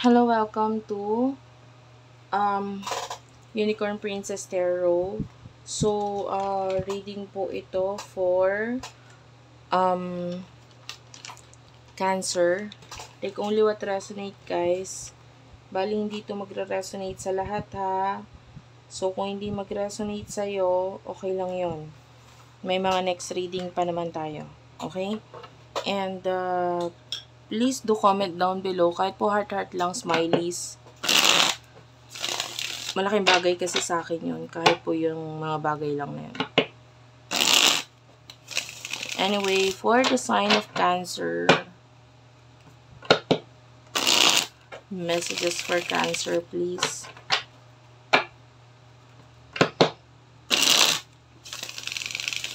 Hello, welcome to um, Unicorn Princess Tarot. So, reading po ito for um, Cancer. Take only what resonate, guys. Bali, hindi ito magre-resonate sa lahat, ha. So, kung hindi mag-resonate sa'yo, okay lang yon. May mga next reading pa naman tayo. Okay? And, please do comment down below. Kahit po heart-heart lang, smileys. Malaking bagay kasi sa akin yun. Kahit po yung mga bagay lang na yun. Anyway, for the sign of Cancer, messages for Cancer, please.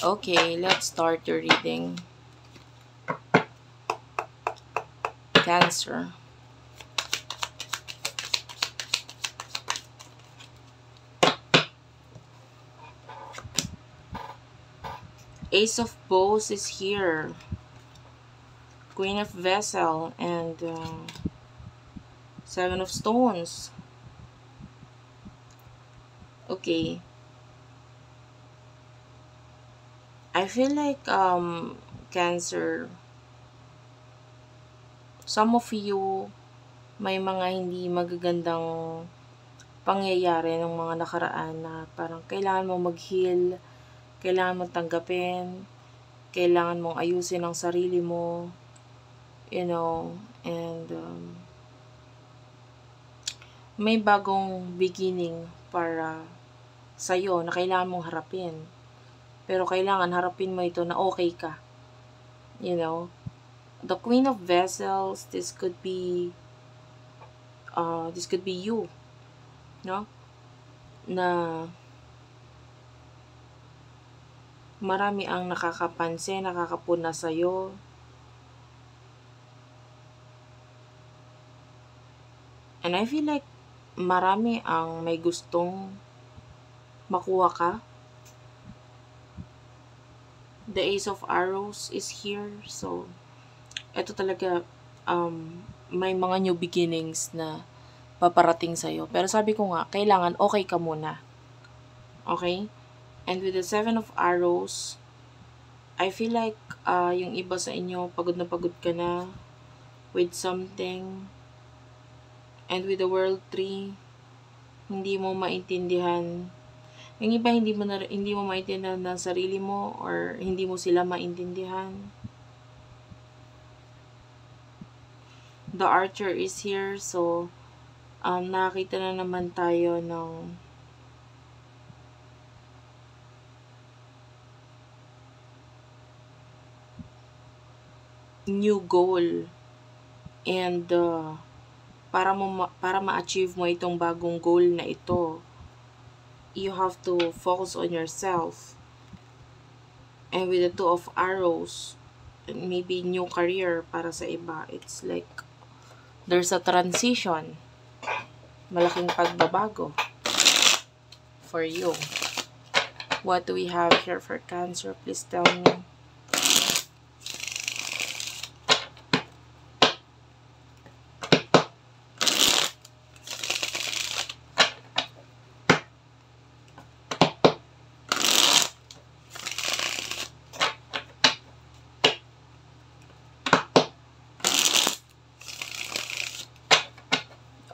Okay, let's start your reading. Cancer. Ace of Bows is here. Queen of Vessel and Seven of Stones. Okay. I feel like Cancer, some of you may mga hindi magagandang pangyayari ng mga nakaraan na parang kailangan mo mag-heal, kailangan mong tanggapin, kailangan mong ayusin ang sarili mo, and may bagong beginning para sa'yo na kailangan mong harapin. Pero kailangan harapin mo ito na okay ka. The Queen of Vessels, this could be you, no? Na marami ang nakakapansin, nakakapuna sa'yo. And I feel like marami ang may gustong makuha ka. The Ace of Arrows is here. So, ito talaga, may mga new beginnings na paparating sa'yo. Pero sabi ko nga, kailangan okay ka muna. Okay? And with the Seven of Arrows, I feel like yung iba sa inyo, pagod na pagod ka na with something. And with the World Tree, hindi mo maintindihan. Yung iba, hindi mo maintindihan ng sarili mo or hindi mo sila maintindihan. The Archer is here. So, nakita na naman tayo ng new goal. And, para ma-achieve mo itong bagong goal na ito, you have to focus on yourself. And with the Two of Arrows, maybe new career para sa iba. It's like there's a transition. Malaking pagbabago for you. What do we have here for Cancer? Please tell me.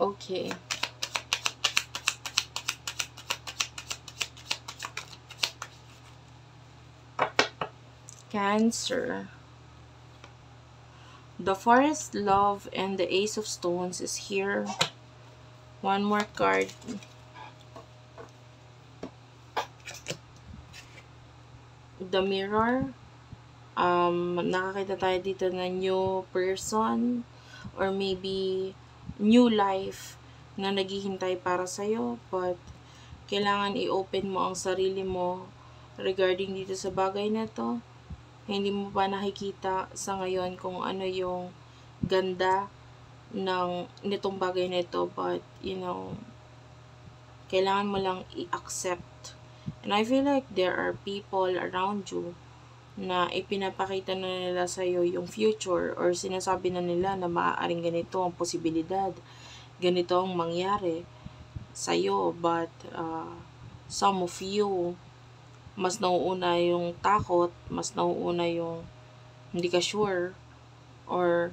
Okay. Cancer. The Forest, Love, and the Ace of Stones is here. One more card. The Mirror. Nakakita tayo dito na new person or maybe new life na naghihintay para sa'yo, but kailangan i-open mo ang sarili mo regarding dito sa bagay na to. Hindi mo pa nakikita sa ngayon kung ano yung ganda nitong bagay na ito, but kailangan mo lang i-accept. And I feel like there are people around you na ipinapakita na nila sa'yo yung future or sinasabi na nila na maaaring ganito ang posibilidad. ganito ang mangyari sa'yo. But, some of you, mas nauuna yung takot, mas nauuna yung hindi ka sure, or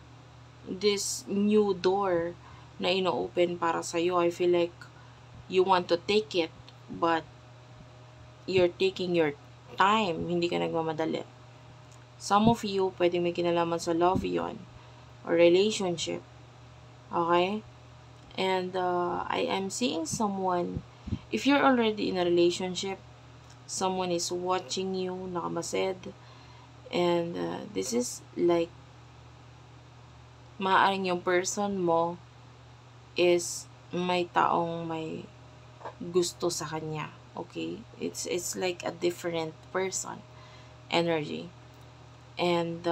this new door na ino-open para sa'yo. I feel like you want to take it, but you're taking your time, hindi ka nagmamadali. Some of you, pwedeng may kinalaman sa love yon or relationship. Okay? And I am seeing someone, if you're already in a relationship, someone is watching you, nakamasid, and this is like, maaaring yung person mo is may taong may gusto sa kanya. Okay? It's like a different person energy. And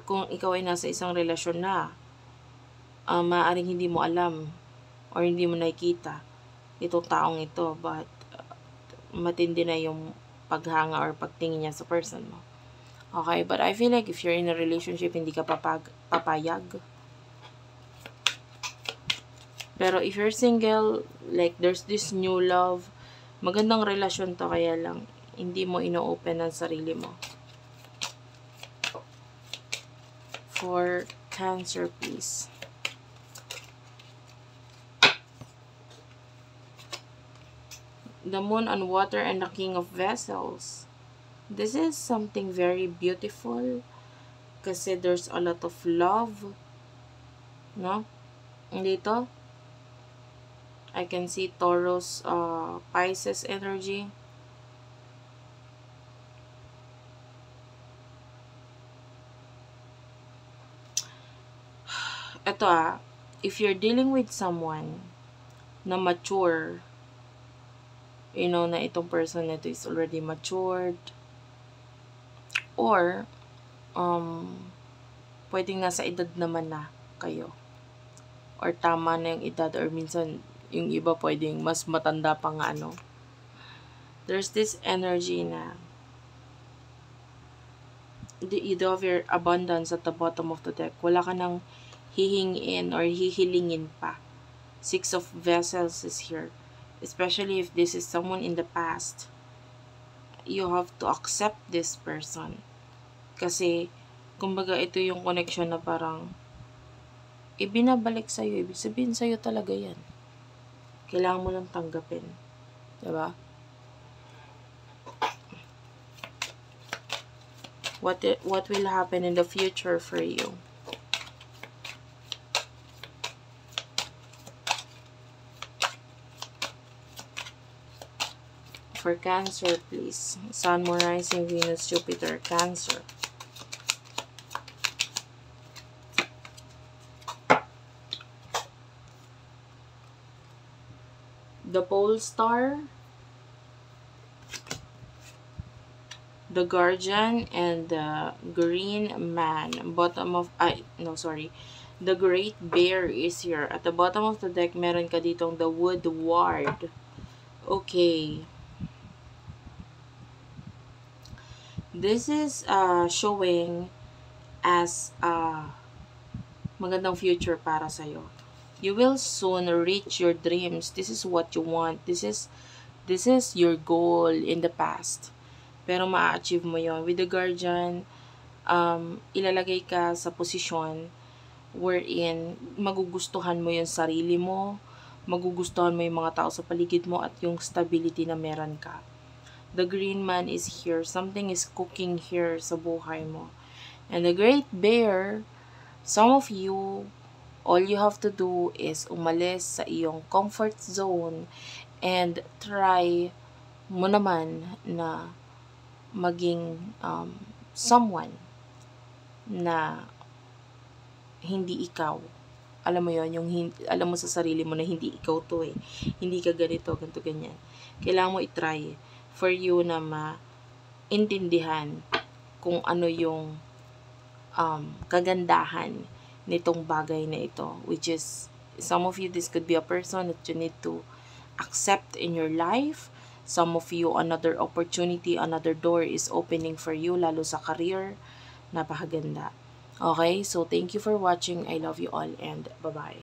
kung ikaw ay nasa isang relasyon na, maaaring hindi mo alam or hindi mo nakikita itong taong ito, but matindi na yung paghanga or pagtingin niya sa person mo. Okay, but I feel like if you're in a relationship, hindi ka papayag. Pero if you're single, like there's this new love, magandang relasyon to, kaya lang hindi mo ino-open ang sarili mo. For Cancer, please. The Moon on Water and the King of Vessels. This is something very beautiful kasi there's a lot of love, no? Dito, I can see Taurus, Pisces energy. Ito if you're dealing with someone na mature, you know na itong person na ito is already matured, or pwedeng nasa edad naman na kayo, or tama na yung edad, or minsan yung iba pwedeng mas matanda pa nga, ano. There's this energy na you have your abundance at the bottom of the deck. Wala ka nang hihingin or hihilingin pa. Six of Vessels is here. Especially if this is someone in the past, you have to accept this person. Kasi, kumbaga, ito yung connection na parang ibinabalik sa'yo. Ibig sabihin sa'yo talaga yan. Kailangan mo lang tanggapin. Diba? What will happen in the future for you? For Cancer, please. Sun, Moon, Rising, Venus, Jupiter, Cancer. The Pole Star, the Guardian, and the Green Man. Bottom of, the Great Bear is here. At the bottom of the deck, meron ka ditong the Woodward. Okay. This is showing as magandang future para sa'yo. You will soon reach your dreams. This is what you want. This is your goal in the past. Pero ma-achieve mo yon. With the Guardian, ilalagay ka sa posisyon wherein magugustuhan mo yung sarili mo, magugustuhan mo yung mga tao sa paligid mo, at yung stability na meron ka. The Green Man is here. Something is cooking here sa buhay mo. And the Great Bear, some of you, all you have to do is umalis sa iyong comfort zone and try mo naman na maging someone na hindi ikaw. Alam mo yon, yung alam mo sa sarili mo na hindi ikaw to eh. Hindi ka ganito, ganito, ganyan. Kailangan mo i-try for you na maintindihan kung ano yung kagandahan nitong bagay na ito, which is, some of you, this could be a person that you need to accept in your life. Some of you, another opportunity, another door is opening for you, lalo sa career. Napakaganda. Okay, so thank you for watching. I love you all, and bye-bye.